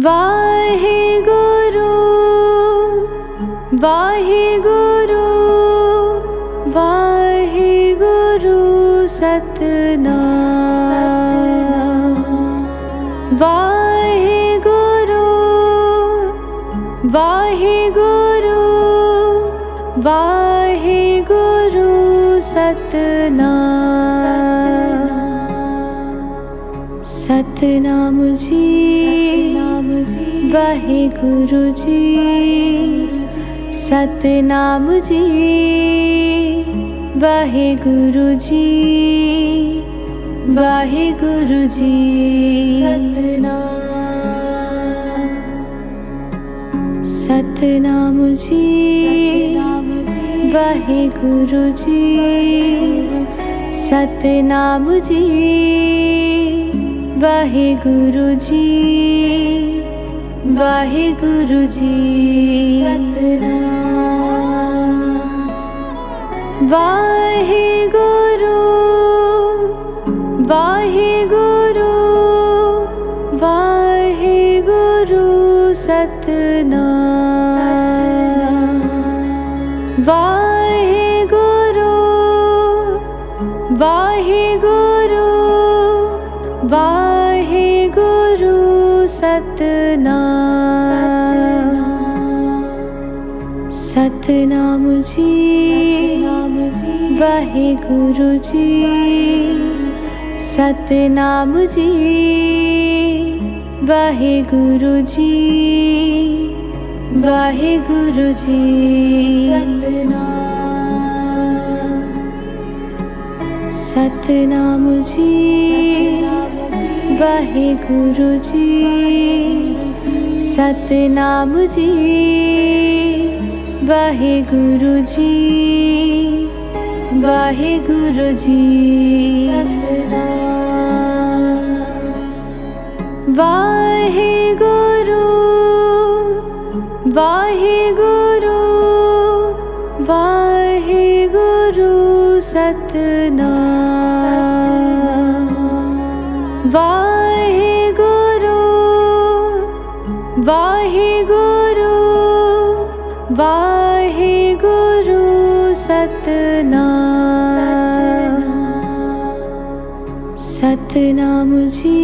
वाहेगुरु वाहेगुरु वाहेगुरु सतनाम। वाहेगुरु वाहेगुरु वाहेगुरु सतनाम। सतनाम जी वाहेगुरु जी, सतनाम जी वाहेगुरु जी, वाहेगुरु जी सतनाम। सतनाम जी वाहेगुरु जी, सतनाम जी वाहेगुरु जी, वाहेगुरु जी सतनाम। वाहेगुरु वाहेगुरु वाहेगुरु सतनाम। वाहेगुरु वाहेगुरु वाहेगुरु सतनाम। सतनाम जी वाहेगुरु जी, सतनाम जी वाहेगुरु जी, वाहेगुरु जी सतनाम। सतनाम जी वाहेगुरु जी, सतनाम जी वाहेगुरु जी, वाहेगुरु जी सतनाम। वाहेगुरु वाहेगुरु वाहेगुरु सतनाम। वाहेगुरु वाहेगुरु वाहेगुरु सतनाम। सतनाम जी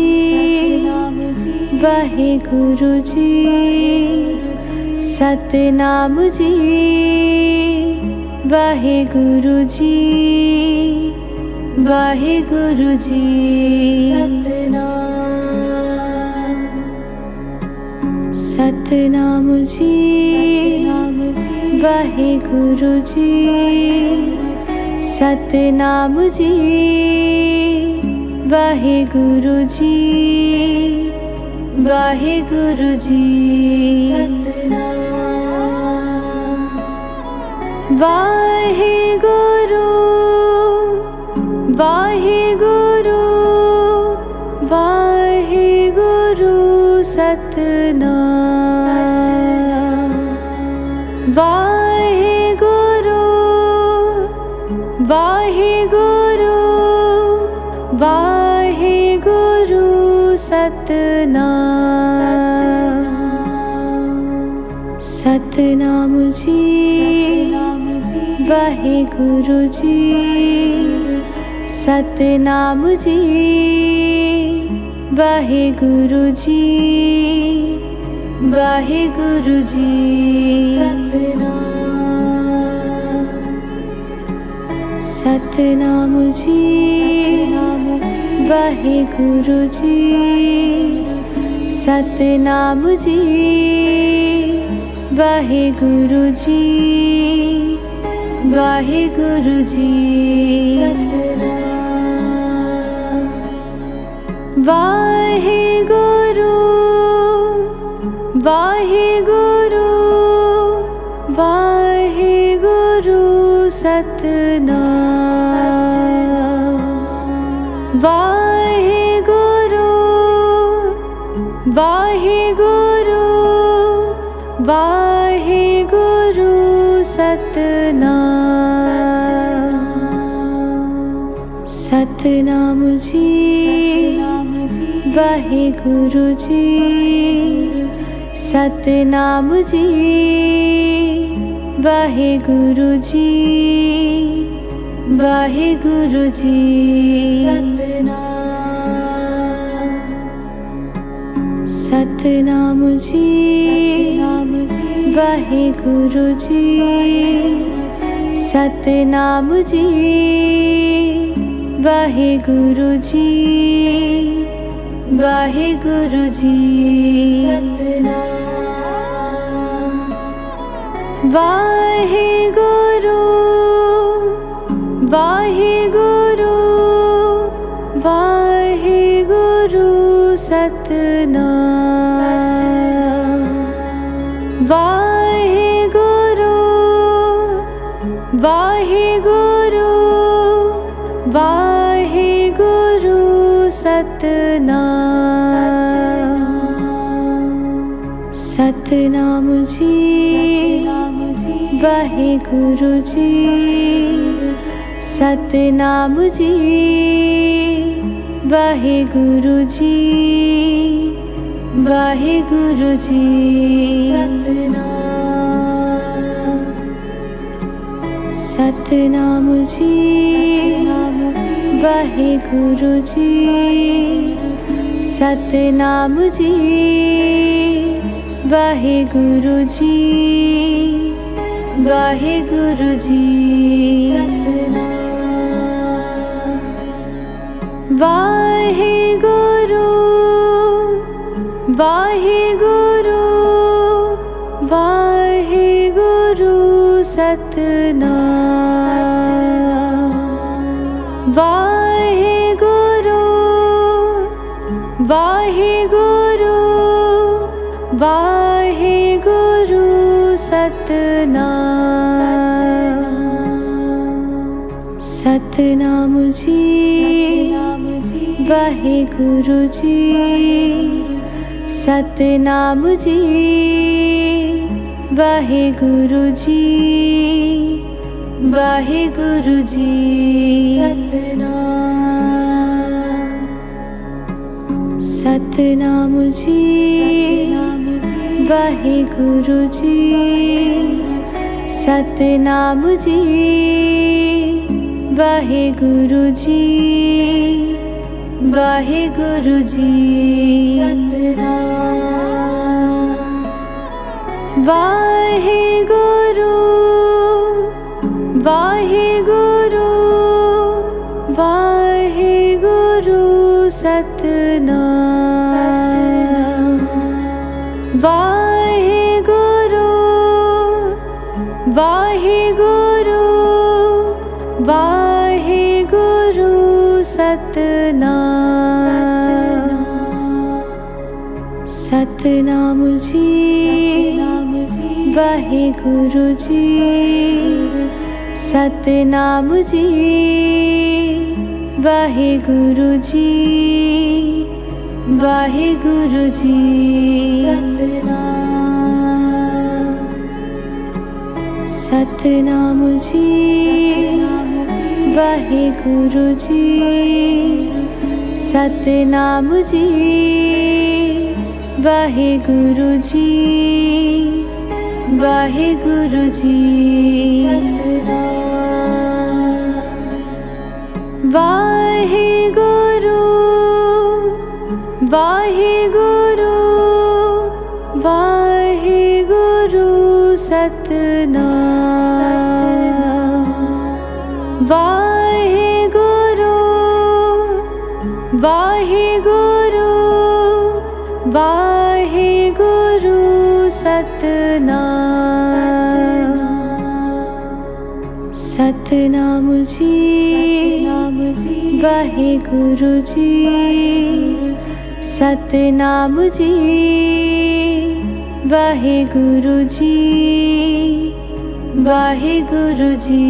वाहेगुरु जी, सतनाम जी वाहेगुरु जी, वाहेगुरु जी सतनाम। सतनाम जी वाहेगुरु जी, सतनाम जी वाहेगुरु जी, वाहेगुरु जी सतनाम। वाहेगुरु वाहेगुरु वाहेगुरु सतनाम। वाहेगुरु वाहेगुरु वाहेगुरु सतनाम। सतनाम जी वाहेगुरु जी, सतनाम जी वाहेगुरु जी, वाहेगुरु जी सतनाम। सतनाम जी वाहेगुरु जी, सतनाम जी वाहेगुरु जी, वाहेगुरु जी सतनाम। वाहेगुरु वाहेगुरु वाहेगुरु सतनाम। वाहेगुरु वाहेगुरु वाहेगुरु सतनाम। सतनाम जी वाहेगुरु जी सतनाम जी वाहेगुरु जी वाहेगुरु जी सतनाम जी वाहेगुरु जी सतनाम जी वाहेगुरु जी वाहेगुरु जी सतनाम वाहेगुरु वाहेगुरु वाहेगुरु सतनाम वाहेगुरु वाहेगुरु वाहेगुरु सतनाम सतनाम जी वाहेगुरु जी सतनाम जी वाहेगुरु जी वाहेगुरु जी सतनाम जी वाहेगुरु जी सतनाम जी वाहेगुरु जी वाहेगुरु जी वाहेगुरु वाहेगुरु वाहेगुरु सतनाम वाहेगुरु वाहेगुरु वाहेगुरु सतनाम सतनाम जी वाहेगुरु जी सतनाम जी वाहेगुरु जी वाहेगुरु जी सतनाम जी वाहेगुरु जी सतनाम जी वाहेगुरु जी वाहेगुरु जी वाहेगुरु वाहेगुरु वाहेगुरु सतनाम वाहेगुरु वाहेगुरु वाहेगुरु सतनाम सतनाम जी वाहेगुरु जी सतनाम जी वाहेगुरु जी वाहेगुरु जी सतनाम जी वाहेगुरु जी सतनाम जी वाहेगुरु जी वाहेगुरु जी वाहेगुरु वाहेगुरु वाहेगुरु सतनाम वाहेगुरु वाहेगुरु वाहेगुरु सतनाम सतनाम जी वाहेगुरु जी सतनाम जी वाहेगुरु जी वाहेगुरु जी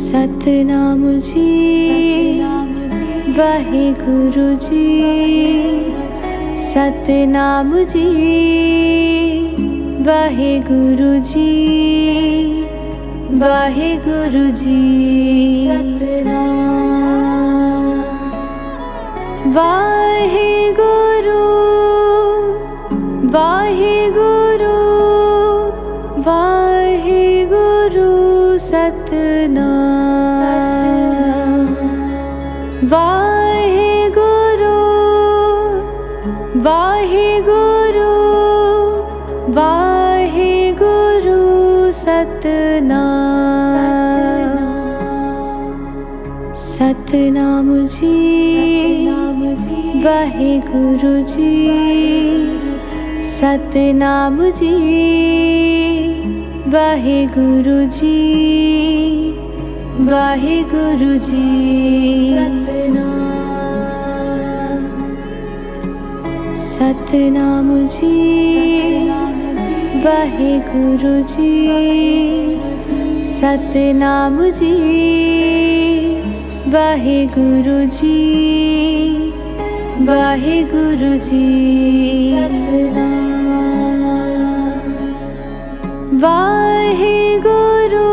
सतनाम जी वाहेगुरु जी सतनाम जी वाहेगुरु जी वाहिगुरु जी सतनाम। वाहिगुरु वाहिगुरु वाहिगुरु सतनाम। वाहिगुरु वाहिगुरु वाहिगुरु सतनाम। सतनाम जी वाहिगुरु जी सतनाम जी वाहिगुरु जी वाहिगुरु जी सतनाम। सतनाम जी वाहिगुरु जी सतनाम जी वाहिगुरु जी वाहिगुरु जी सतनाम। वाहिगुरु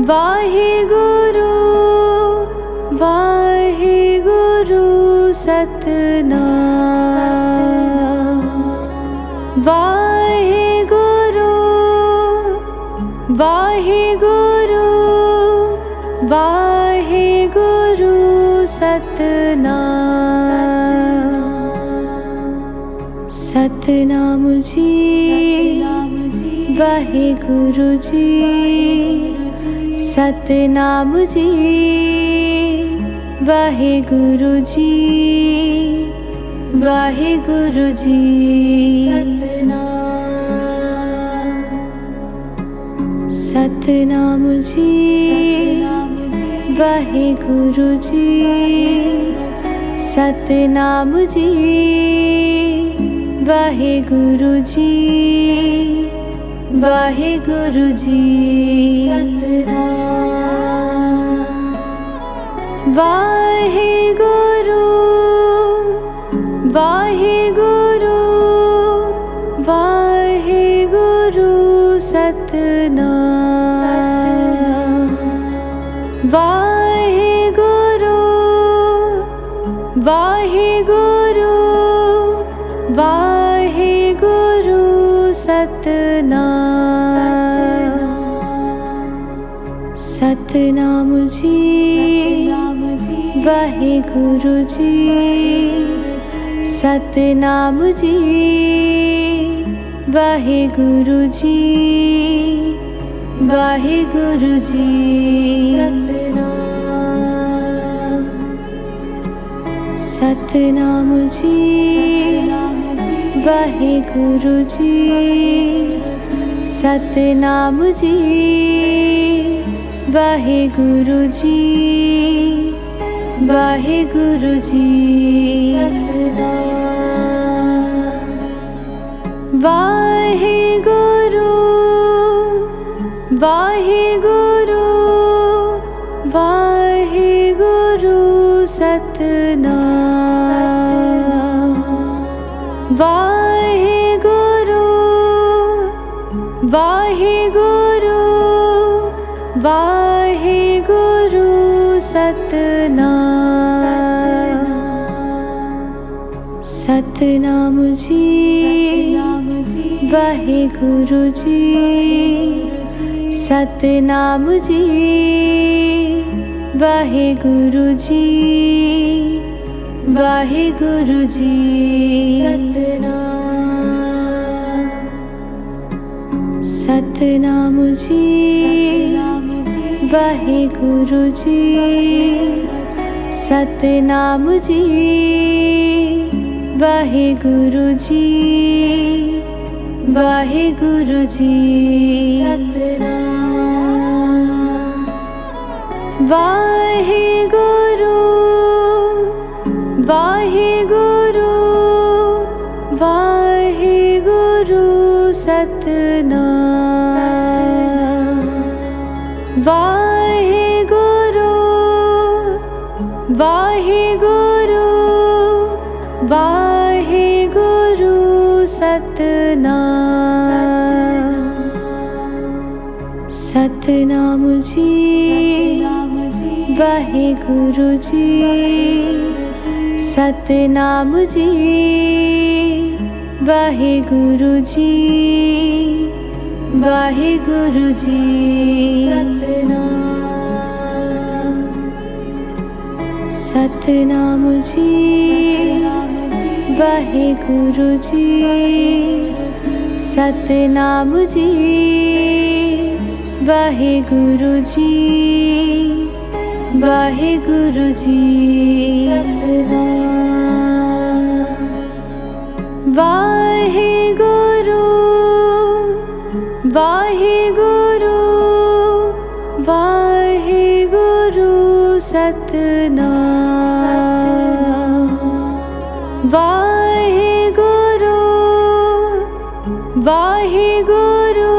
वाहिगुरु वाहिगुरु सतनाम। वाहिगुरु वाहिगुरु वाहिगुरु सतनाम। सतनाम जी वाहिगुरु जी सतनाम जी वाहिगुरु जी वाहिगुरु जी सतनाम। सतनाम जी वाहिगुरु जी सतनाम जी वाहिगुरु जी वाहिगुरु जी सतनाम। वाहिगुरु वाहिगुरु वाहिगुरु सतनाम। वाहिगुरु वाहिगुरु वाहिगुरु सतनाम। सतनाम जी वाहिगुरु जी सतनाम जी वाहिगुरु जी वाहिगुरु जी सतनाम। सतनाम जी वाहिगुरु जी सतनाम जी वाहिगुरु जी वाहिगुरु जी सतनाम। वाहिगुरु वाहिगुरु वाहिगुरु सतनाम। वाहिगुरु वाहिगुरु वाहिगुरु सतनाम। सतनाम जी वाहिगुरु जी सतनाम जी वाहिगुरु जी वाहिगुरु जी सतनाम। सतनाम जी वाहिगुरु जी सतनाम जी वाहिगुरु जी वाहिगुरु जी सतनाम। वाहिगुरु वाहिगुरु वाहिगुरु सतनाम। वाहिगुरु वाहिगुरु वाहिगुरु सतनाम। सतनाम जी वाहेगुरु जी सतनाम जी वाहेगुरु जी वाहेगुरु जी सतनाम जी वाहेगुरु जी सतनाम जी वाहेगुरु जी वाहेगुरु जी वाहेगुरु वाहेगुरु वाहेगुरु सतनाम वाहेगुरु वाहेगुरु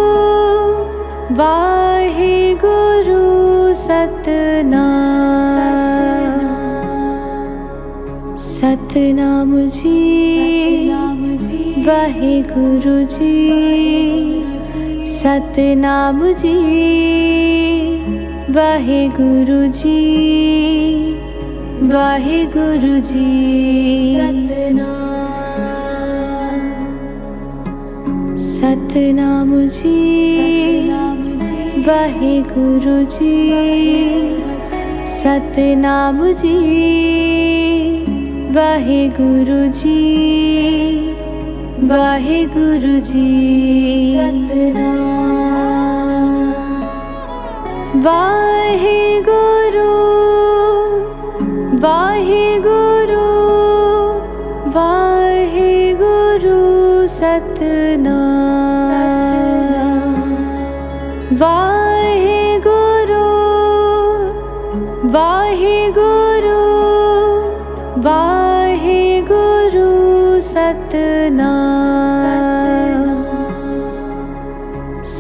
वाहेगुरु सतनाम सतनाम जी वाहेगुरु जी सतनाम जी वाहेगुरु जी वाहेगुरु जी सतनाम जी वाहेगुरु जी सतनाम जी वाहेगुरु जी वाहेगुरु जी वाहेगुरु वाहेगुरु वाहेगुरु सतनाम वाहेगुरु वाहेगुरु वाहेगुरु सतनाम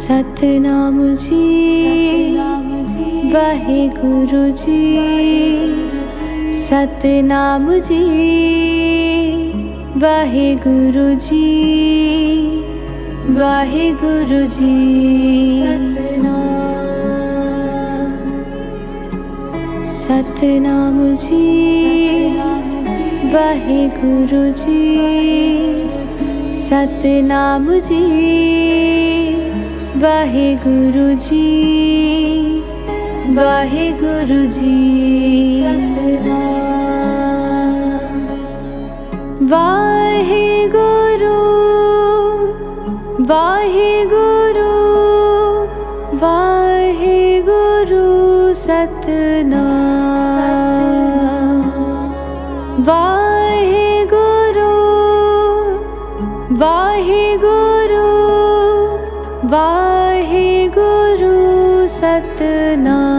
सतनाम जी वाहेगुरु जी सतनाम जी वाहेगुरु जी वाहेगुरु जी सतनाम जी वाहेगुरु जी सतनाम जी वाहेगुरु जी वाहेगुरु जी वाहेगुरु वाहेगुरु वाहेगुरु सतनाम वाहेगुरु वाहेगुरु वाहेगुरु सतनाम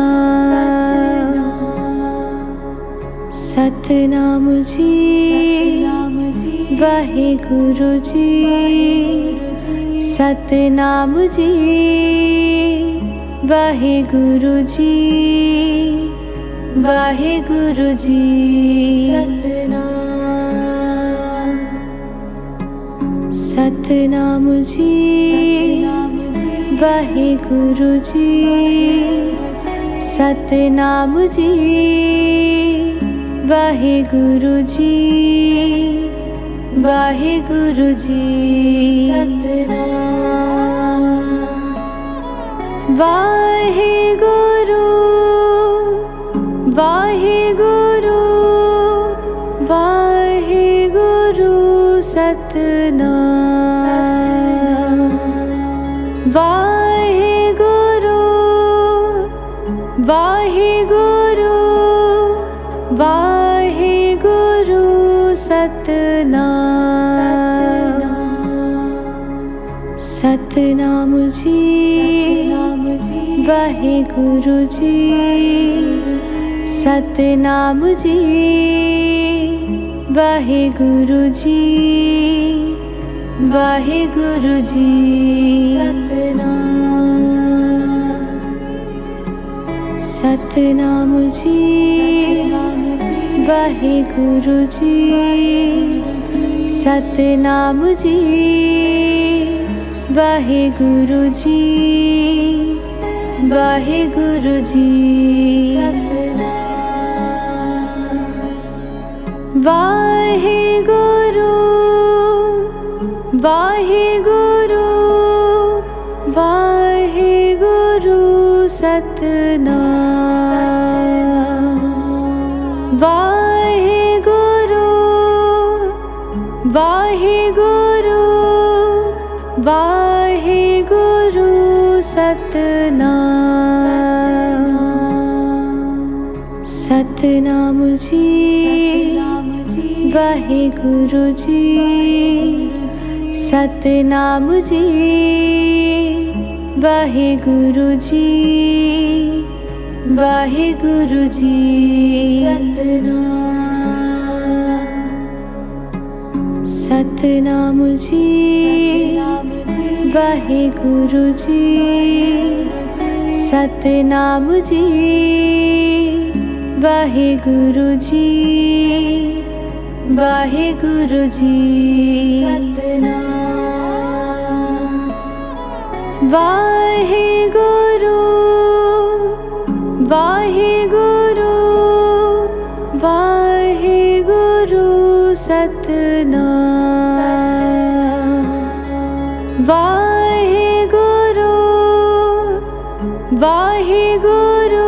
सतनाम जी वाहेगुरु जी सतनाम जी वाहेगुरु जी वाहेगुरु जी सतनाम जी वाहेगुरु जी सतनाम जी वाहेगुरु जी वाहेगुरु जी वाहेगुरु वाहेगुरु वाहेगुरु सतनाम वाहेगुरु वाहेगुरु वाहेगुरु सतनाम सतनाम जी वाहेगुरु जी सतनाम जी वाहेगुरु जी वाहेगुरु जी सतनाम जी वाहेगुरु जी सतनाम जी वाहेगुरु जी ਵਾਹਿਗੁਰੂ ਜੀ ਵਾਹਿਗੁਰੂ ਵਾਹਿਗੁਰੂ ਵਾਹਿਗੁਰੂ ਸਤਿਨਾਮ ਵਾਹਿਗੁਰੂ ਵਾਹਿਗੁਰੂ ਵਾਹਿਗੁਰੂ ਸਤਿਨਾਮ ਸਤਿਨਾਮ ਜੀ ਵਾਹਿਗੁਰੂ ਜੀ ਸਤਿਨਾਮ ਜੀ ਵਾਹਿਗੁਰੂ ਜੀ ਵਾਹਿਗੁਰੂ ਜੀ ਸਤਿਨਾਮ ਜੀ ਵਾਹਿਗੁਰੂ ਜੀ ਸਤਿਨਾਮ ਜੀ ਵਾਹਿਗੁਰੂ ਜੀ ਵਾਹਿਗੁਰੂ ਜੀ ਵਾਹਿਗੁਰੂ ਵਾਹਿਗੁਰੂ ਵਾਹਿਗੁਰੂ ਸਤਿਨਾਮ ਵਾਹਿਗੁਰੂ ਵਾਹਿਗੁਰੂ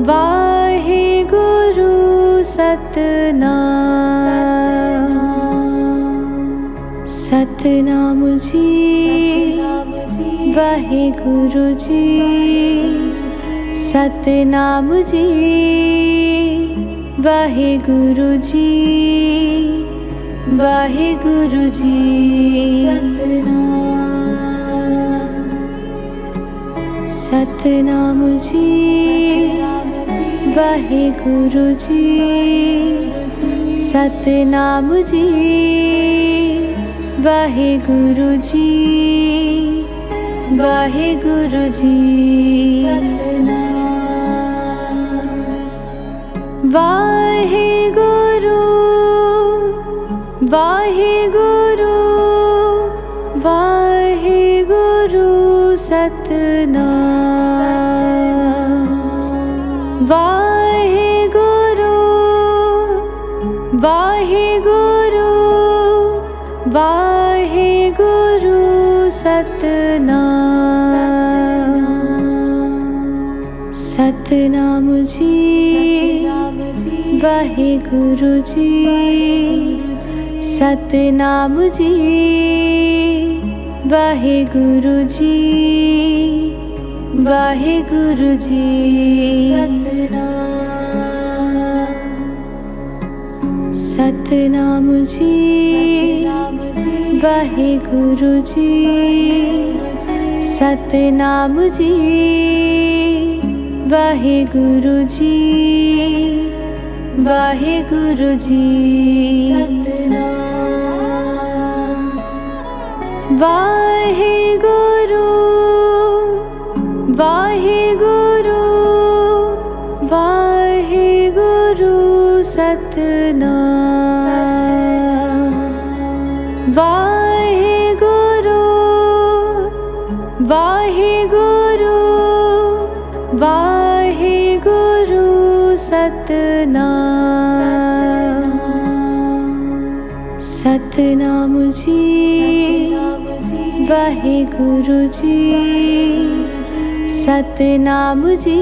ਵਾਹਿਗੁਰੂ ਸਤਿਨਾਮ ਸਤਿਨਾਮ ਜੀ ਵਾਹਿਗੁਰੂ ਜੀ ਸਤਿਨਾਮ ਜੀ ਵਾਹਿਗੁਰੂ ਜੀ ਵਾਹਿਗੁਰੂ ਜੀ ਸਤਿਨਾਮ ਜੀ ਵਾਹਿਗੁਰੂ ਜੀ ਸਤਿਨਾਮ ਜੀ ਵਾਹਿਗੁਰੂ ਜੀ ਵਾਹਿਗੁਰੂ ਜੀ ਵਾਹਿਗੁਰੂ ਵਾਹਿਗੁਰੂ ਵਾਹਿਗੁਰੂ ਸਤਿਨਾਮ ਵਾਹਿਗੁਰੂ ਵਾਹਿਗੁਰੂ ਵਾਹਿਗੁਰੂ ਸਤਿਨਾਮ ਸਤਿਨਾਮ ਜੀ ਵਾਹਿਗੁਰੂ ਜੀ ਸਤਿਨਾਮ ਜੀ ਵਾਹਿਗੁਰੂ ਜੀ ਵਾਹਿਗੁਰੂ ਜੀ ਸਤਿਨਾਮ ਜੀ ਵਾਹਿਗੁਰੂ ਜੀ ਸਤਿਨਾਮ ਜੀ ਵਾਹਿਗੁਰੂ ਜੀ ਵਾਹਿਗੁਰੂ ਜੀ ਵਾਹਿਗੁਰੂ ਵਾਹਿਗੁਰੂ ਵਾਹਿਗੁਰੂ ਸਤਿਨਾਮ ਵਾਹਿਗੁਰੂ ਵਾਹਿਗੁਰੂ ਵਾਹਿਗੁਰੂ ਸਤਿਨਾਮ ਸਤਿਨਾਮ ਜੀ ਵਾਹਿਗੁਰੂ ਜੀ ਸਤਿਨਾਮ ਜੀ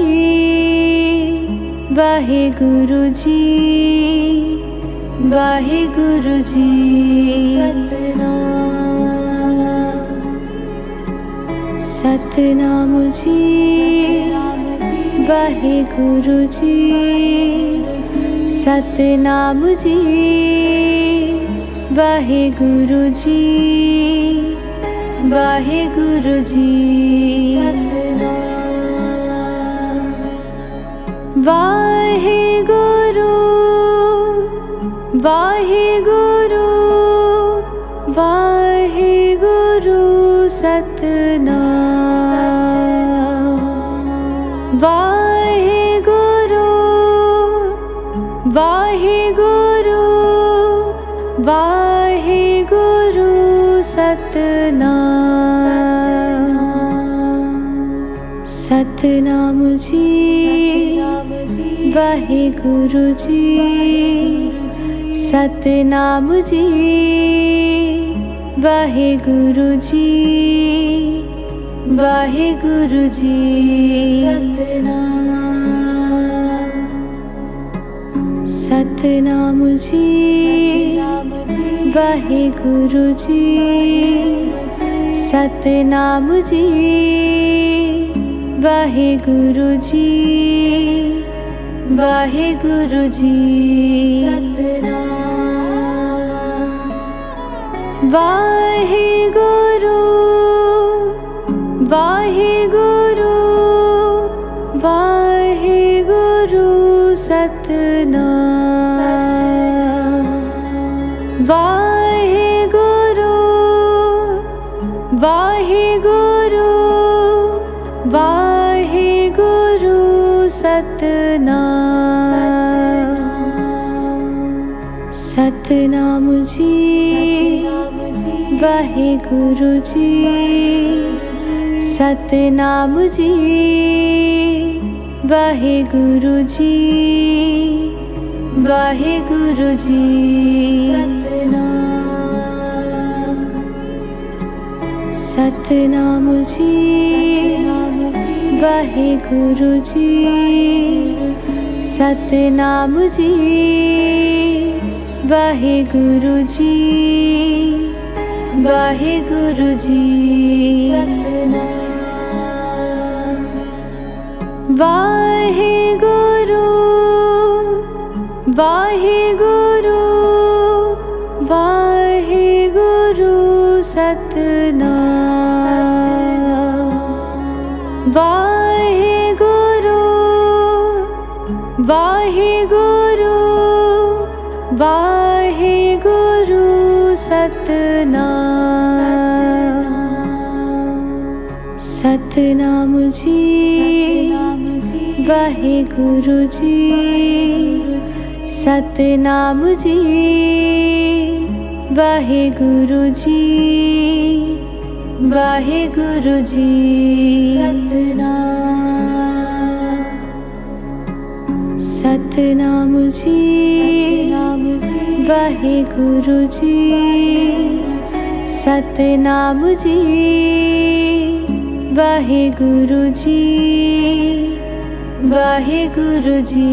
ਵਾਹਿਗੁਰੂ ਜੀ ਵਾਹਿਗੁਰੂ ਜੀ ਸਤਿਨਾਮ ਜੀ ਵਾਹਿਗੁਰੂ ਜੀ ਸਤਿਨਾਮ ਜੀ ਵਾਹਿਗੁਰੂ ਜੀ ਵਾਹਿਗੁਰੂ ਜੀ ਵਾਹਿਗੁਰੂ ਵਾਹਿਗੁਰੂ ਵਾਹਿਗੁਰੂ ਸਤਿਨਾਮ ਵਾਹਿਗੁਰੂ ਵਾਹਿਗੁਰੂ ਵਾਹਿਗੁਰੂ ਸਤਿਨਾਮ सतनाम जी वाहेगुरु जी सतनाम जी वाहेगुरु जी वाहेगुरु जी सतनाम जी वाहेगुरु जी सतनाम जी वाहेगुरु जी वाहेगुरु जी वाहेगुरु वाहेगुरु वाहेगुरु सतनाम वाहेगुरु वाहेगुरु वाहेगुरु सतनाम सतनाम जी वाहेगुरु जी सतनाम जी वाहेगुरु जी वाहेगुरु जी सतनाम जी वाहेगुरु जी सतनाम जी वाहेगुरु जी वाहेगुरु जी वाहेगुरु वाहेगुरु वाहेगुरु सतनाम वाहेगुरु वाहेगुरु वाहेगुरु सतनाम सतनाम जी वाहेगुरु जी सतनाम जी वाहेगुरु जी वाहेगुरु जी सतनाम जी वाहेगुरु जी सतनाम जी वाहेगुरु जी वाहेगुरु जी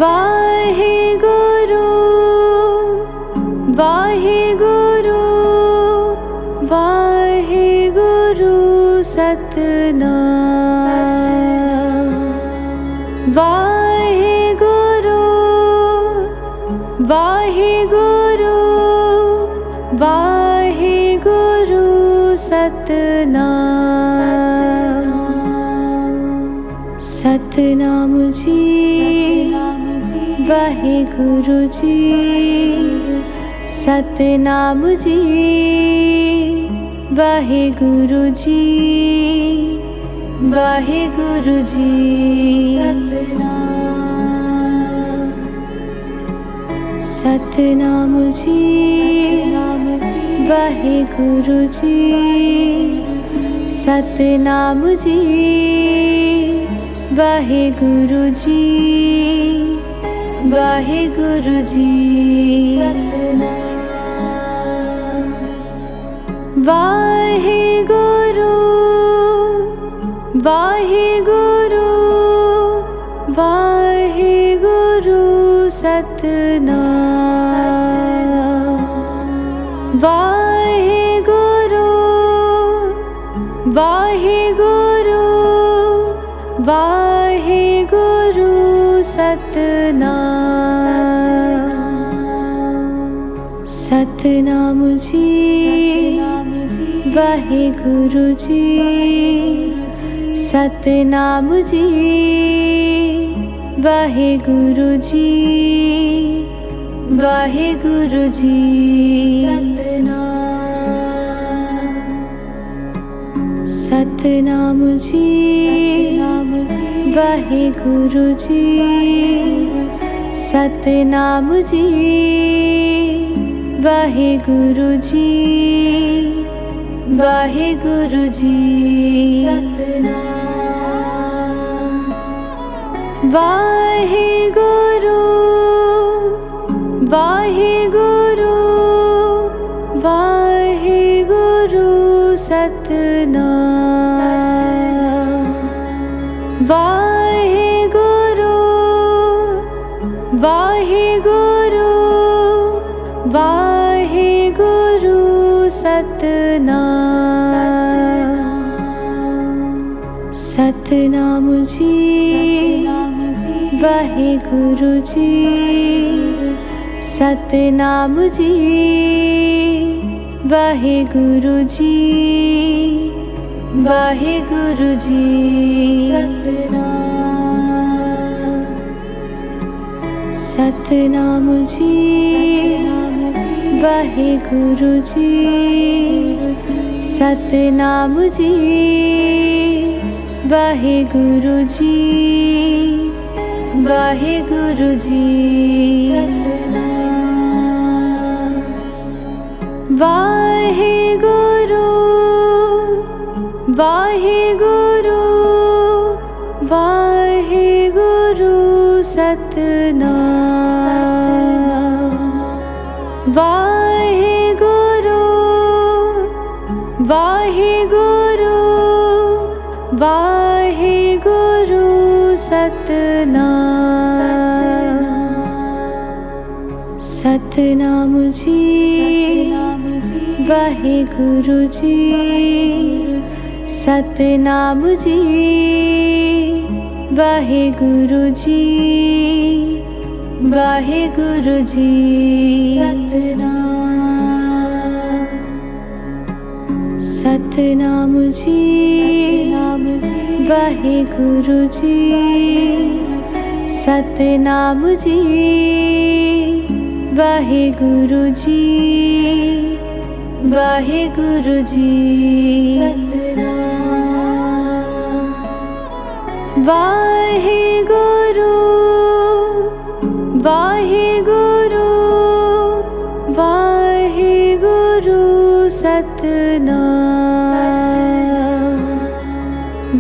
वाहेगुरु वाहेगुरु वाहेगुरु सतनाम वाहेगुरु वाहेगुरु वाहेगुरु सतनाम सतनाम जी वाहेगुरु जी सतनाम जी वाहेगुरु जी वाहेगुरु जी सतनाम जी वाहेगुरु जी सतनाम जी वाहेगुरु जी वाहेगुरु जी वाहेगुरु वाहेगुरु वाहेगुरु सतनाम वाहेगुरु वाहेगुरु वाहेगुरु सतनाम सतनाम जी वाहेगुरु जी सतनाम जी वाहेगुरु जी वाहेगुरु जी सतनाम जी वाहेगुरु जी सतनाम जी वाहेगुरु जी वाहेगुरु जी। सतनाम। वाहेगुरु वाहेगुरु वाहेगुरु सतनाम। वाहेगुरु वाहेगुरु वाहेगुरु सतनाम। सतनाम जी। वाहेगुरु जी। सतनाम जी। वाहेगुरु जी। वाहेगुरु जी। सतनाम। सतनाम जी। वाहेगुरु जी। सतनाम जी। वाहेगुरु जी। वाहेगुरु जी। सतनाम। वाहेगुरु वाहेगुरु वाहेगुरु सतनाम। वाहेगुरु वाहेगुरु वाहेगुरु सतनाम। सतनाम जी। वाहेगुरु जी। सतनाम जी। वाहेगुरु जी। वाहेगुरु जी। सतनाम। सतनाम जी। वाहेगुरु जी। सतनाम जी। वाहेगुरु जी। वाहेगुरु जी। सतनाम। वाहेगुरु वाहेगुरु वाहेगुरु सतनाम।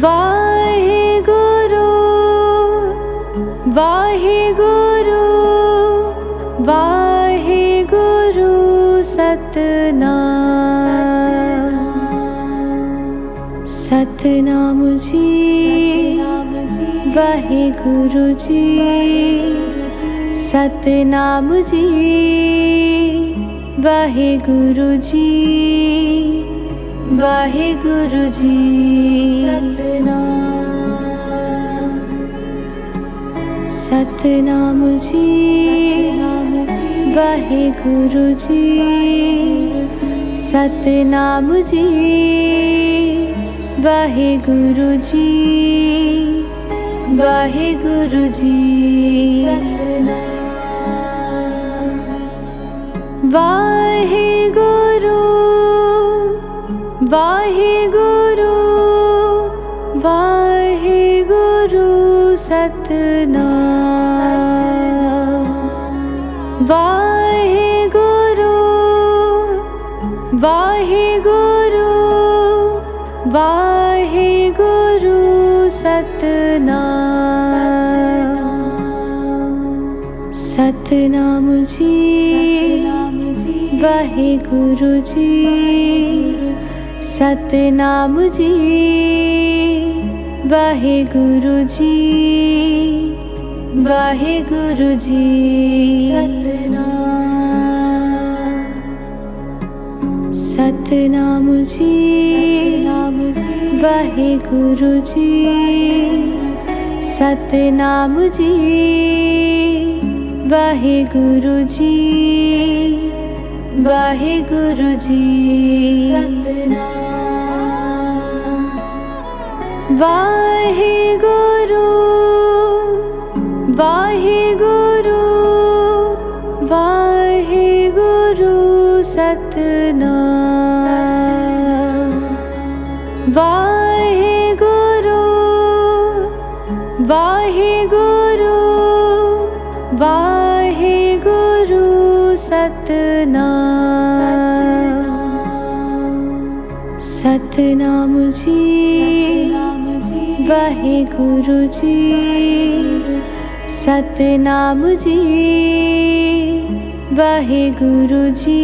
वाहेगुरु वाहेगुरु वाहेगुरु सतनाम। सतनाम जी। वाहेगुरु जी। सतनाम जी। वाहेगुरु जी। वाहेगुरु जी। सतनाम। सतनाम जी। वाहेगुरु जी। सतनाम जी। वाहेगुरु जी। वाहेगुरु जी। सतनाम। वाहेगुरु वाहेगुरु वाहेगुरु सतनाम। वाहेगुरु वाहेगुरु वाहेगुरु सतनाम। सतनाम जी। वाहेगुरु जी। सतनाम जी। वाहेगुरु जी। वाहेगुरु जी। सतनाम। सतनाम जी। वाहेगुरु जी। सतनाम जी। वाहेगुरु जी। वाहेगुरु जी। सतनाम। वाहेगुरु वाहेगुरु वाहेगुरु सतनाम। वाहेगुरु वाहेगुरु वाहेगुरु सतनाम। सतनाम जी वाहेगुरु जी सतनाम जी वाहेगुरु जी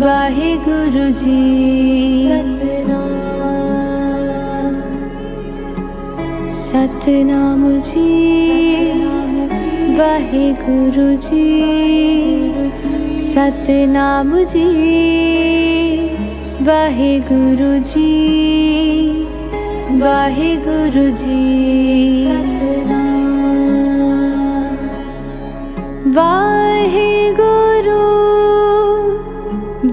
वाहेगुरु जी सतनाम जी वाहेगुरु जी सतनाम जी वाहेगुरु जी वाहेगुरु जी वाहेगुरु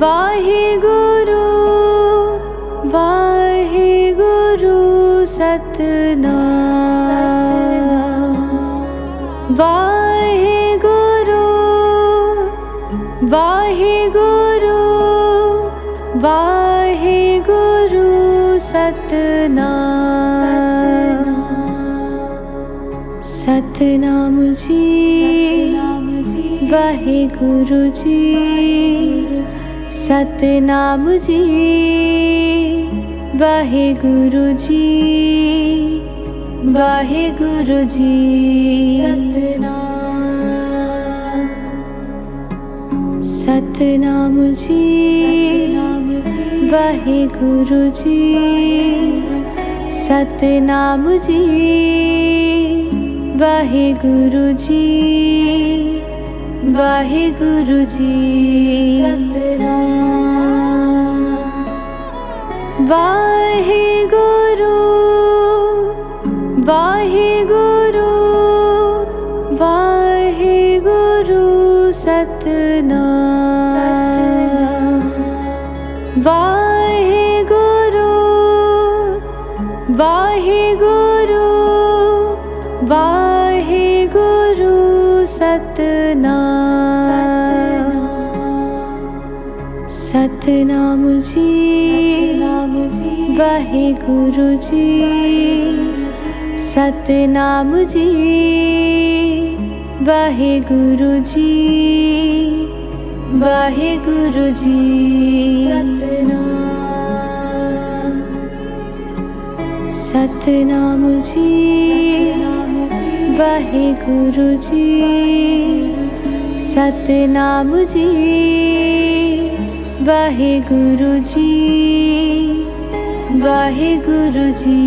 वाहेगुरु वाहेगुरु सतनाम वाहेगुरु वाहेगुरु वाहेगुरु सतनाम सतनाम जी वाहेगुरु जी सतनाम जी वाहेगुरु जी वाहेगुरु जी सतनाम जी वाहेगुरु जी सतनाम जी वाहेगुरु जी वाहेगुरु जी वाहेगुरु वाहेगुरु वाहेगुरु सतनाम वाहेगुरु वाहेगुरु वाहेगुरु सतनाम सतनाम जी वाहेगुरु जी सतनाम जी वाहेगुरु जी वाहेगुरु जी सतनाम जी वाहेगुरु जी सतनाम जी वाहेगुरु जी वाहेगुरु जी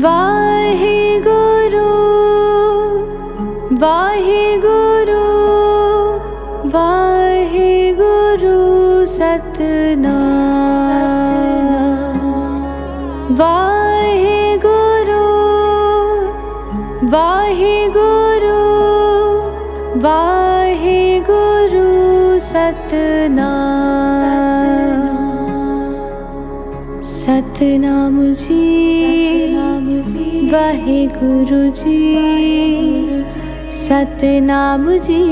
वाहेगुरु वाहेगुरु वाहेगुरु सतनाम वाहेगुरु वाहेगुरु वाहेगुरु सतनाम सतनाम जी वाहेगुरु जी सतनाम जी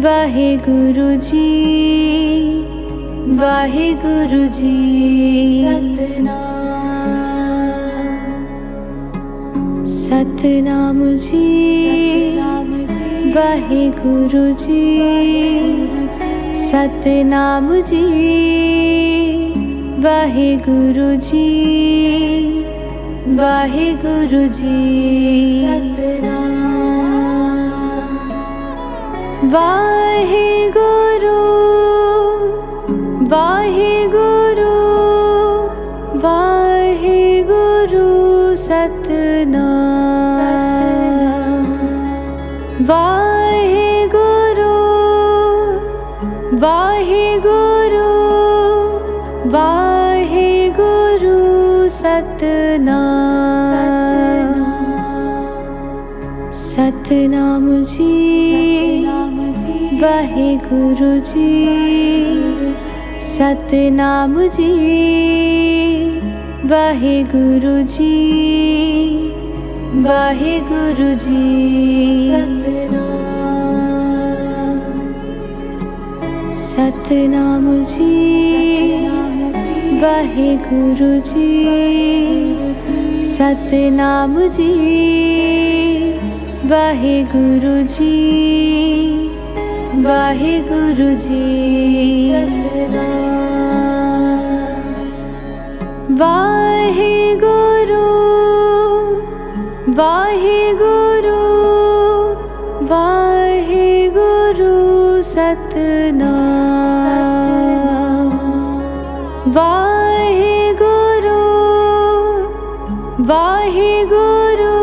वाहेगुरु जी वाहेगुरु जी सतनाम जी वाहेगुरु जी सतनाम जी वाहेगुरु जी वाहेगुरु जी वाहेगुरु वाहेगुरु वाहेगुरु सतनाम वाहेगुरु वाहेगुरु वाहेगुरु सतनाम सतनाम जी वाहेगुरु जी सतनाम जी वाहेगुरु जी वाहेगुरु जी सतनाम जी वाहेगुरु जी सतनाम जी वाहेगुरु जी वाहिगुरु जी सतनाम। वाहिगुरु वाहिगुरु वाहिगुरु सतनाम। वाहिगुरु वाहिगुरु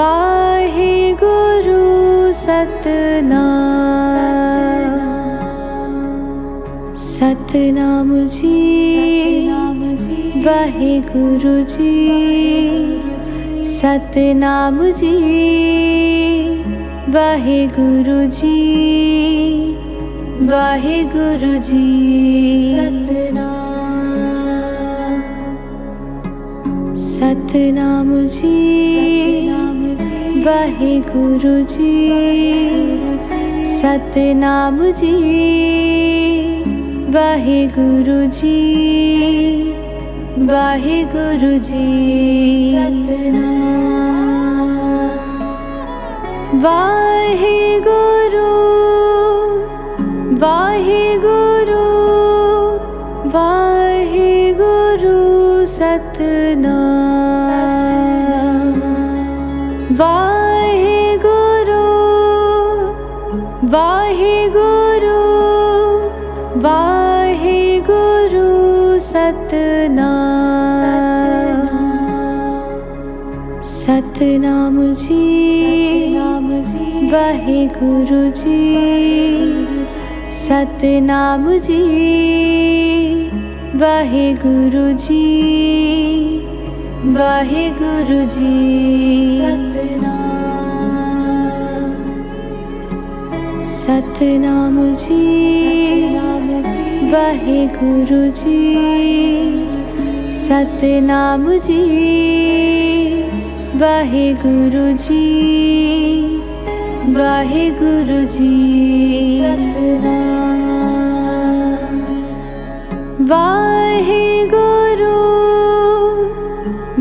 वाहिगुरु सतनाम। सतनाम जी वाहिगुरु जी सतनाम जी वाहिगुरु जी वाहिगुरु जी सतनाम। सतनाम जी वाहिगुरु जी सतनाम जी वाहिगुरु जी वाहिगुरु जी सतनाम। वाहिगुरु वाहिगुरु वाहिगुरु सतनाम। वाहिगुरु वाहिगुरु वाहिगुरु सतनाम। सतनाम जी वाहिगुरु जी सतनाम जी वाहिगुरु जी वाहिगुरु जी सतनाम। सतनाम जी वाहिगुरु जी सतनाम जी वाहिगुरु जी वाहिगुरु जी सतनाम। वाहिगुरु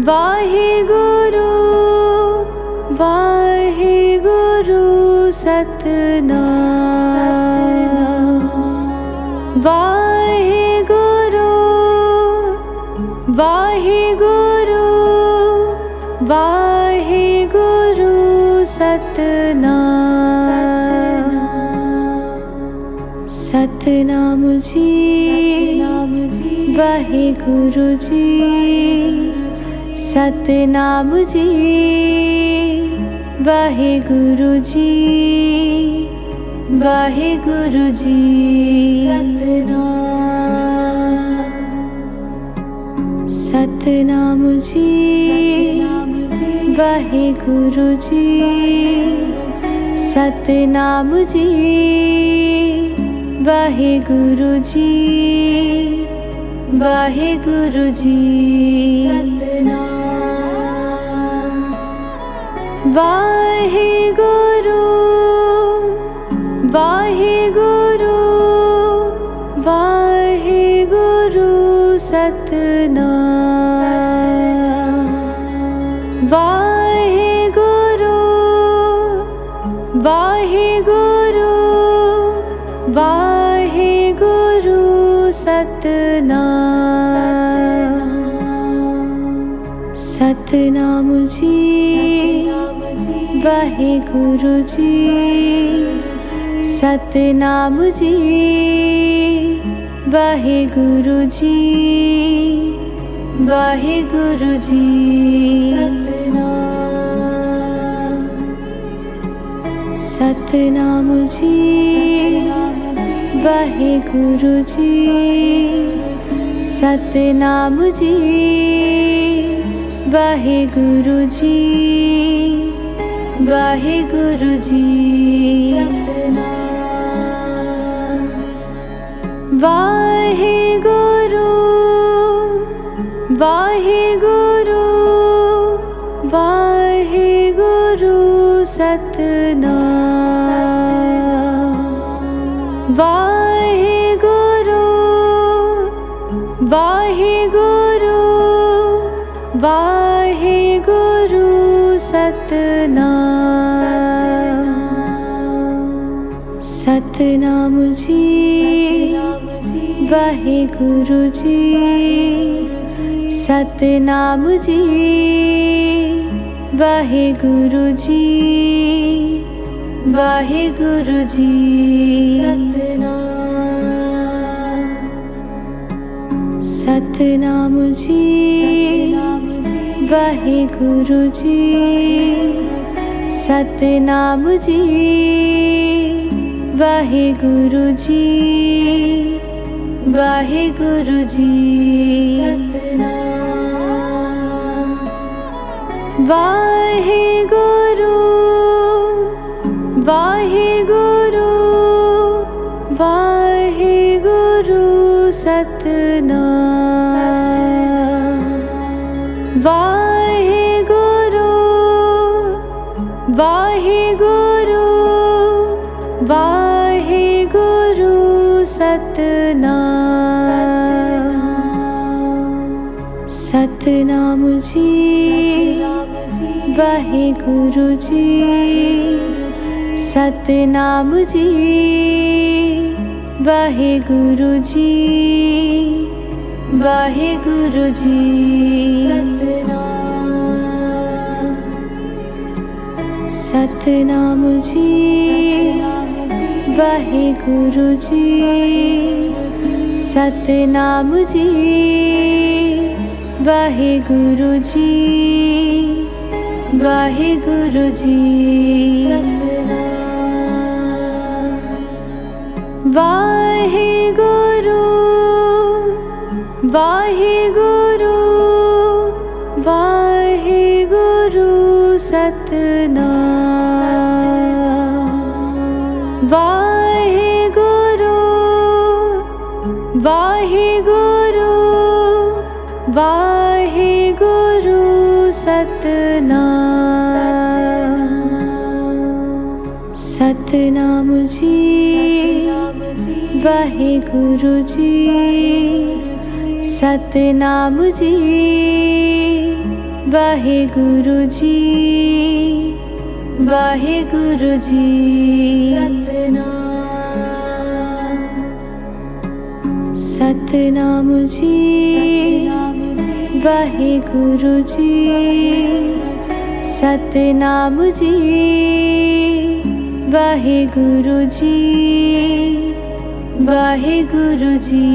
वाहिगुरु वाहिगुरु सतनाम। वाहिगुरु वाहिगुरु वाहिगुरु सतनाम। सतनाम जी वाहिगुरु जी सतनाम जी वाहिगुरु जी वाहिगुरु जी सतनाम। सतनाम जी वाहिगुरु जी सतनाम जी वाहिगुरु जी वाहिगुरु जी सतनाम। वाहिगुरु वाहिगुरु वाहिगुरु सतनाम। वाहिगुरु वाहिगुरु वाहिगुरु सतनाम। सतनाम जी वाहिगुरु जी सतनाम जी वाहिगुरु जी वाहिगुरु जी सतनाम। सतनाम जी वाहिगुरु जी सतनाम जी वाहिगुरु जी वाहिगुरु जी सतनाम। वाहिगुरु वाहिगुरु वाहिगुरु सतनाम। वाहिगुरु वाहिगुरु वाहिगुरु सतनाम। सतनाम जी वाहेगुरु जी सतनाम जी वाहेगुरु जी वाहेगुरु जी सतनाम जी वाहेगुरु जी सतनाम जी वाहेगुरु जी वाहेगुरु जी वाहेगुरु वाहेगुरु वाहेगुरु सतनाम वाहेगुरु वाहेगुरु वाहेगुरु सतनाम सतनाम जी वाहेगुरु जी सतनाम जी वाहेगुरु जी वाहेगुरु जी सतनाम जी वाहेगुरु जी सतनाम जी वाहेगुरु जी वाहेगुरु जी वाहेगुरु वाहेगुरु वाहेगुरु सतनाम वाहेगुरु वाहेगुरु वाहेगुरु सतनाम सतनाम जी वाहेगुरु जी सतनाम जी वाहेगुरु जी वाहेगुरु जी सतनाम जी वाहेगुरु जी सतनाम जी वाहेगुरु जी वाहेगुरु जी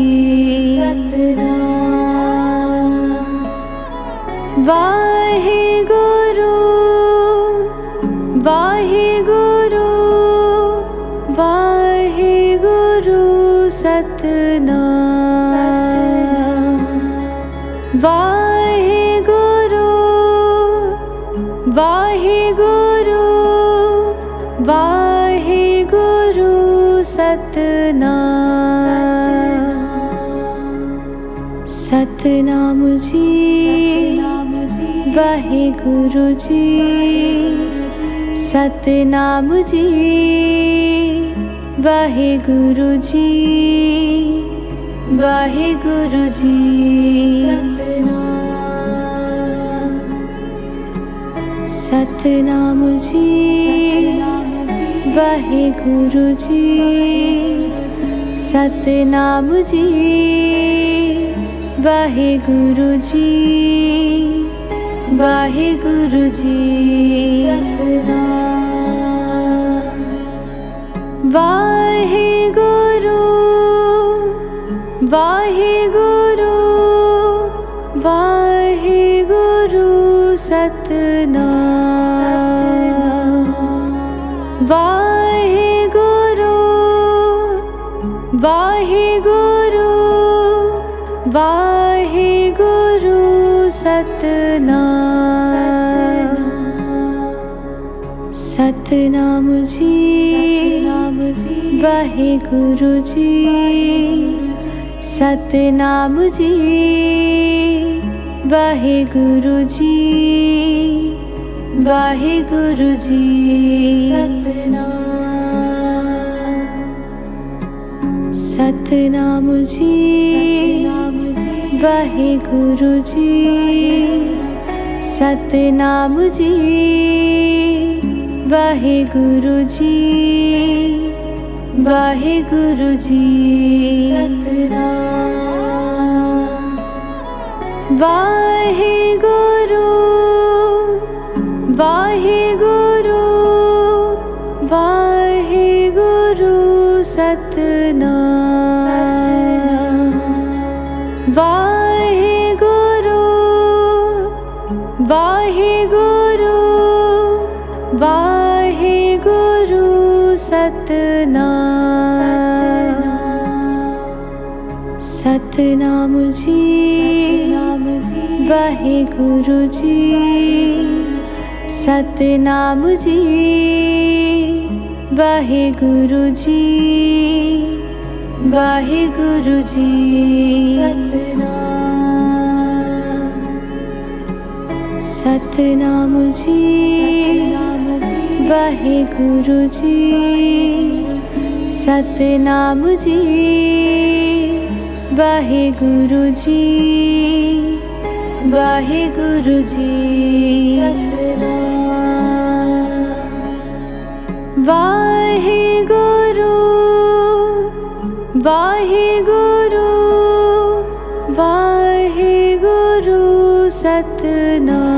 वाहेगुरु वाहेगुरु वाहेगुरु सतनाम वाहेगुरु वाहेगुरु वाहेगुरु सतनाम सतनाम जी वाहेगुरु जी सतनाम जी वाहेगुरु जी वाहेगुरु जी सतनाम जी वाहेगुरु जी सतनाम जी वाहेगुरु जी वाहेगुरु जी वाहेगुरु वाहेगुरु वाहेगुरु सतनाम वाहेगुरु वाहेगुरु वाहेगुरु सतनाम सतनाम जी वाहेगुरु जी सतनाम जी वाहेगुरु जी वाहेगुरु जी सतनाम जी वाहेगुरु जी सतनाम जी वाहेगुरु जी वाहिगुरु जी सतनाम। वाहिगुरु वाहिगुरु वाहिगुरु सतनाम। वाहिगुरु वाहिगुरु वाहिगुरु सतनाम। सतनाम जी वाहिगुरु जी सतनाम जी वाहिगुरु जी वाहिगुरु जी सतनाम। सतनाम जी वाहिगुरु जी सतनाम जी वाहिगुरु जी वाहिगुरु जी सतनाम। वाहिगुरु वाहिगुरु वाहिगुरु सतनाम।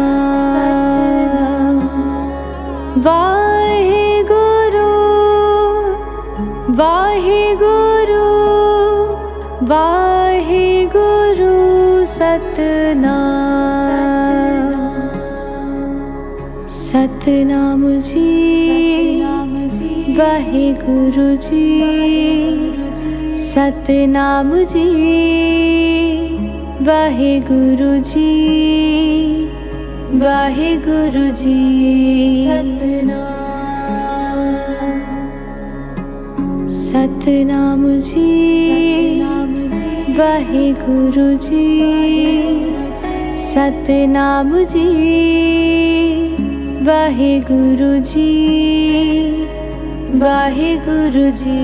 वाहिगुरु वाहिगुरु वाहिगुरु सतनाम। सतनाम जी वाहिगुरु जी सतनाम जी वाहिगुरु जी वाहिगुरु जी सतनाम। सतनाम जी वाहिगुरु जी सतनाम जी वाहिगुरु जी वाहिगुरु जी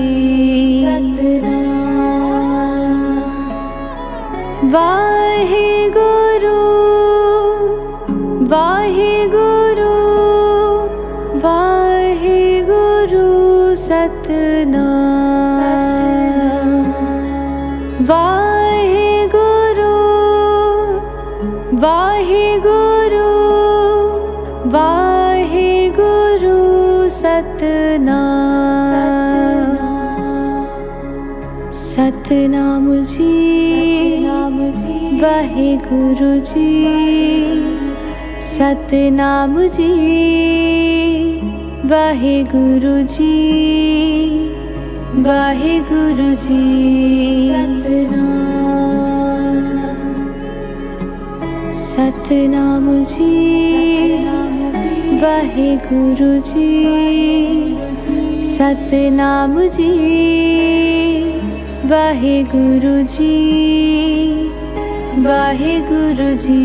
सतनाम। वाहिगुरु वाहिगुरु वाहिगुरु सतनाम। वाहिगुरु वाहिगुरु वाहिगुरु सतनाम। सतनाम जी वाहिगुरु जी सतनाम जी वाहिगुरु जी वाहिगुरु जी सतनाम। सतनाम जी वाहिगुरु जी सतनाम जी वाहिगुरु जी वाहिगुरु जी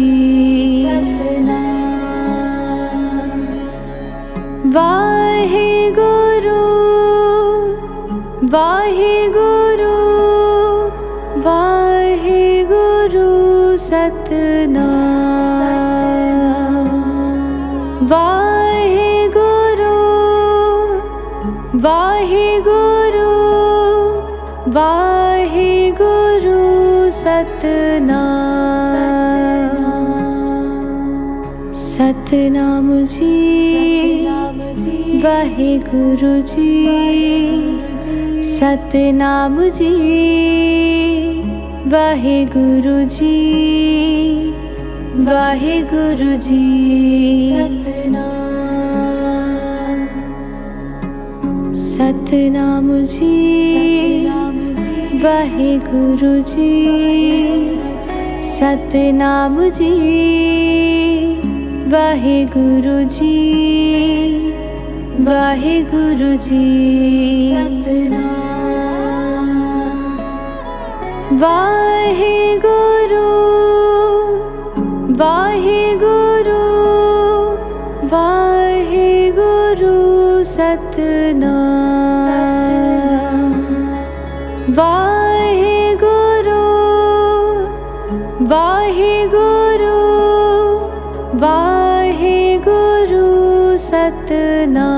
सतनाम। वाहिगुरु वाहिगुरु वाहिगुरु सतनाम। वाहिगुरु वाहिगुरु वाहिगुरु सतनाम। सतनाम जी वाहिगुरु जी सतनाम जी वाहिगुरु जी वाहिगुरु जी सतनाम। सतनाम जी वाहिगुरु जी सतनाम जी वाहिगुरु जी वाहिगुरु जी सतनाम। वाहिगुरु वाहिगुरु वाहिगुरु सतनाम। वाहिगुरु वाहिगुरु वाहिगुरु सतनाम।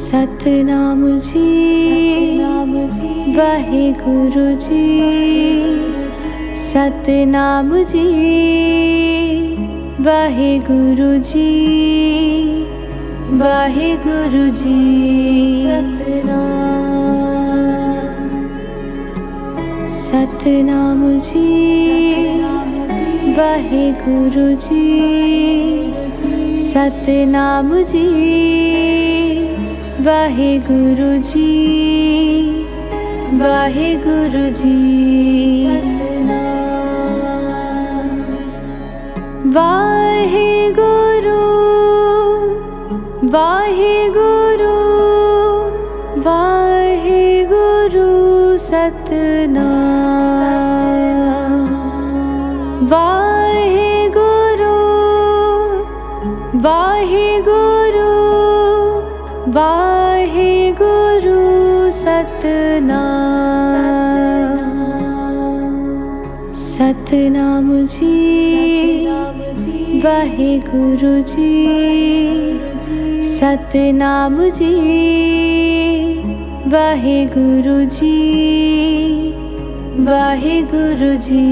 सतनाम जी, वाहेगुरु जी, सतनाम जी, वाहेगुरु जी, वाहेगुरु जी, सतनाम जी, वाहेगुरु जी, सतनाम जी, वाहेगुरु जी, वाहेगुरु जी, वाहेगुरु, वाहेगुरु, वाहेगुरु, सतनाम, वाहेगुरु, वाहेगुरु, वाहेगुरु, सतनाम, सतनाम जी, वाहेगुरु जी, सतनाम जी, वाहेगुरु जी, वाहेगुरु जी,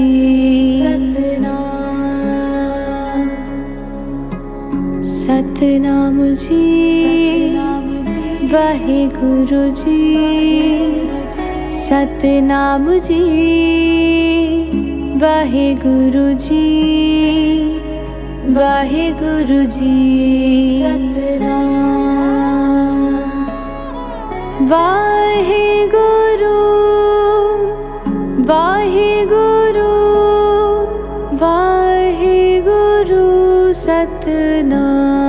सतनाम जी, वाहेगुरु जी, सतनाम जी, वाहेगुरु जी, वाहेगुरु जी, वाहेगुरु, वाहेगुरु, वाहेगुरु, सतनाम,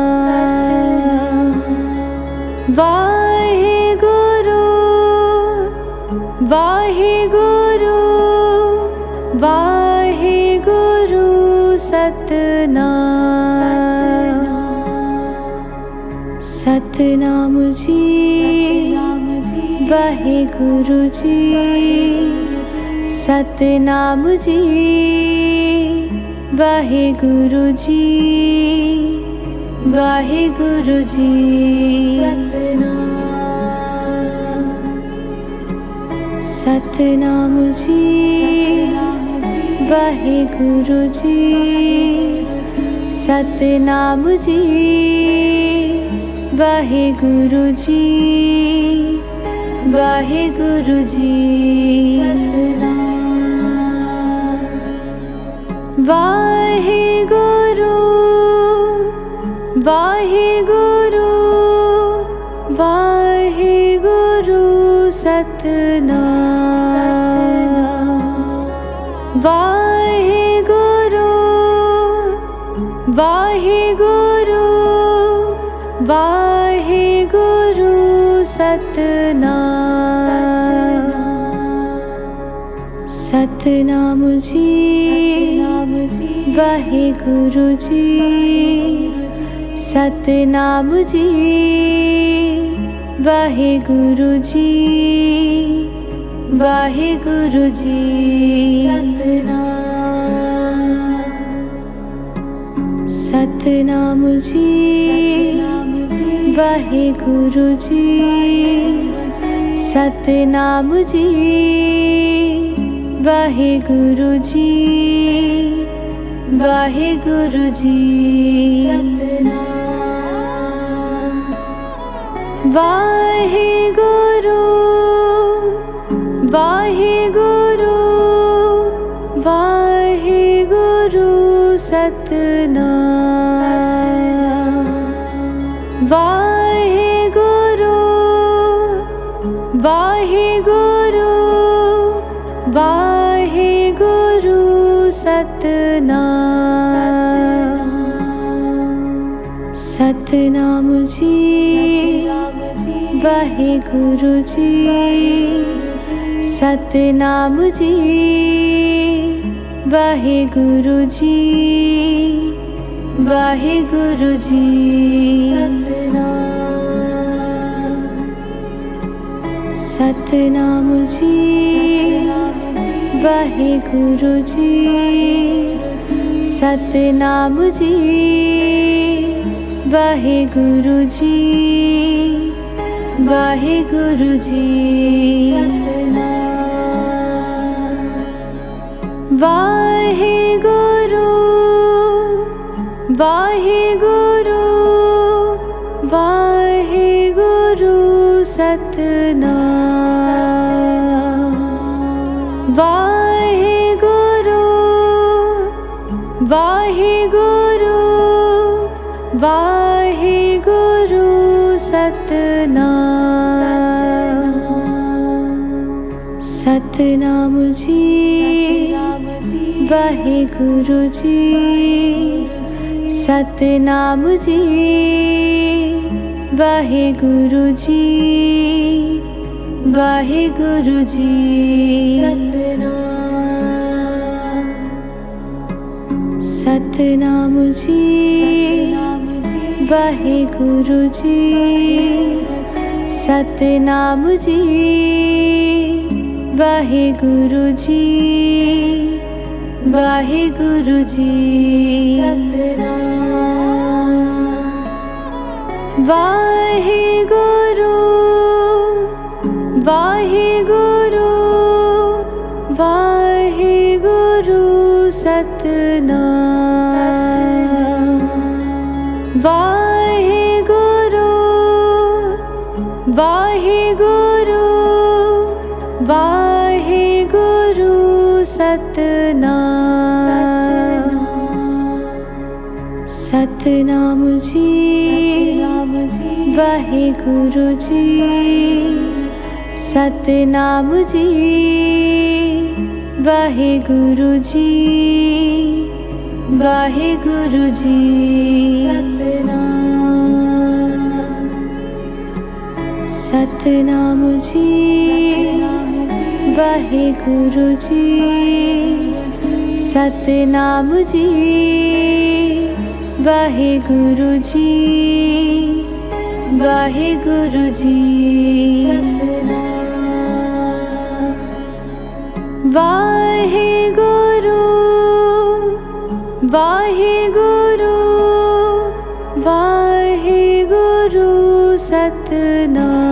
वाहेगुरु, वाहेगुरु, वाहेगुरु, सतनाम, सतनाम जी, वाहेगुरु जी, सतनाम जी, वाहेगुरु जी, वाहेगुरु जी, सतनाम जी, वाहेगुरु जी, सतनाम जी, वाहेगुरु जी, वाहेगुरु जी, वाहेगुरु, वाहेगुरु, वाहेगुरु, सतनाम, वाहेगुरु, वाहेगुरु, वाहेगुरु, सतनाम, सतनाम जी, वाहेगुरु जी, सतनाम जी, वाहेगुरु जी, वाहेगुरु जी, सतनाम जी, वाहेगुरु जी, सतनाम जी, वाहेगुरु जी, वाहेगुरु जी, वाहेगुरु, वाहेगुरु, वाहेगुरु, सतनाम, वाहेगुरु, वाहेगुरु, वाहेगुरु, सतनाम, सतनाम जी, वाहेगुरु जी, सतनाम जी, वाहेगुरु जी, वाहेगुरु जी, सतनाम जी, वाहेगुरु जी, सतनाम जी, वाहेगुरु जी, ਵਾਹਿਗੁਰੂ ਜੀ ਵਾਹਿਗੁਰੂ ਵਾਹਿਗੁਰੂ ਵਾਹਿਗੁਰੂ ਸਤਿਨਾਮ ਵਾਹਿਗੁਰੂ ਵਾਹਿਗੁਰੂ ਵਾਹਿਗੁਰੂ ਸਤਿਨਾਮ ਸਤਿਨਾਮ ਜੀ ਵਾਹਿਗੁਰੂ ਜੀ ਸਤਿਨਾਮ ਜੀ ਵਾਹਿਗੁਰੂ ਜੀ ਵਾਹਿਗੁਰੂ ਜੀ ਸਤਿਨਾਮ ਜੀ ਵਾਹਿਗੁਰੂ ਜੀ ਸਤਿਨਾਮ ਜੀ ਵਾਹਿਗੁਰੂ ਜੀ ਵਾਹਿਗੁਰੂ ਜੀ ਵਾਹਿਗੁਰੂ ਵਾਹਿਗੁਰੂ ਵਾਹਿਗੁਰੂ ਸਤਿਨਾਮ ਵਾਹਿਗੁਰੂ ਵਾਹਿਗੁਰੂ ਵਾਹਿਗੁਰੂ ਸਤਿਨਾਮ ਸਤਿਨਾਮ ਜੀ ਵਾਹਿਗੁਰੂ ਜੀ ਸਤਿਨਾਮ ਜੀ ਵਾਹਿਗੁਰੂ ਜੀ ਵਾਹਿਗੁਰੂ ਜੀ ਸਤਿਨਾਮ ਜੀ ਵਾਹਿਗੁਰੂ ਜੀ ਸਤਿਨਾਮ ਜੀ ਵਾਹਿਗੁਰੂ ਜੀ ਵਾਹਿਗੁਰੂ ਜੀ ਵਾਹਿਗੁਰੂ ਵਾਹਿਗੁਰੂ ਵਾਹਿਗੁਰੂ ਸਤਿਨਾਮ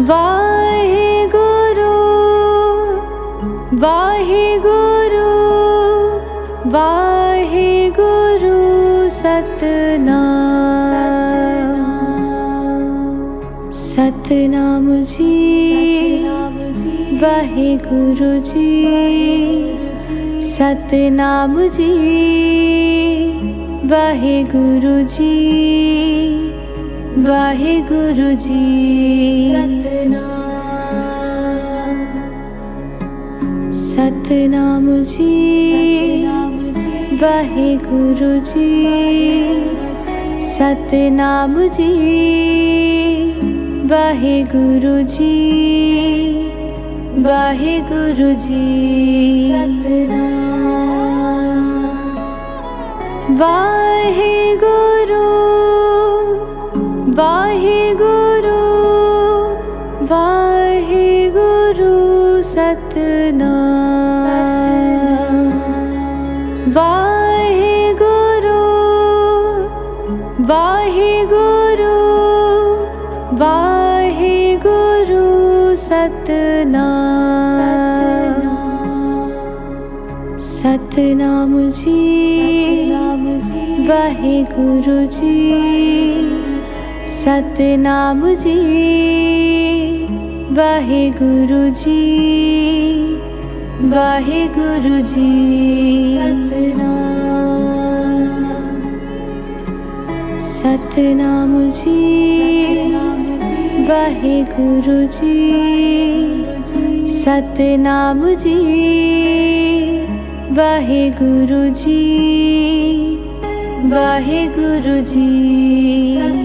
ਵਾਹਿਗੁਰੂ ਵਾਹਿਗੁਰੂ ਵਾਹਿਗੁਰੂ ਸਤਿਨਾਮ ਸਤਿਨਾਮ ਜੀ ਵਾਹਿਗੁਰੂ ਜੀ ਸਤਿਨਾਮ ਜੀ ਵਾਹਿਗੁਰੂ ਜੀ ਵਾਹਿਗੁਰੂ ਜੀ ਸਤਿਨਾਮ ਜੀ ਵਾਹਿਗੁਰੂ ਜੀ ਸਤਿਨਾਮ ਜੀ ਵਾਹਿਗੁਰੂ ਜੀ ਵਾਹਿਗੁਰੂ ਜੀ ਵਾਹਿਗੁਰੂ ਵਾਹਿਗੁਰੂ ਵਾਹਿਗੁਰੂ ਸਤਿਨਾਮ ਵਾਹਿਗੁਰੂ ਵਾਹਿਗੁਰੂ ਵਾਹਿਗੁਰੂ ਸਤਿਨਾਮ ਸਤਿਨਾਮ ਜੀ ਵਾਹਿਗੁਰੂ ਜੀ ਸਤਿਨਾਮ ਜੀ ਵਾਹਿਗੁਰੂ ਜੀ ਵਾਹਿਗੁਰੂ ਜੀ ਸਤਿਨਾਮ ਜੀ ਵਾਹਿਗੁਰੂ ਜੀ ਸਤਿਨਾਮ ਜੀ ਵਾਹਿਗੁਰੂ ਜੀ ਵਾਹਿਗੁਰੂ ਜੀ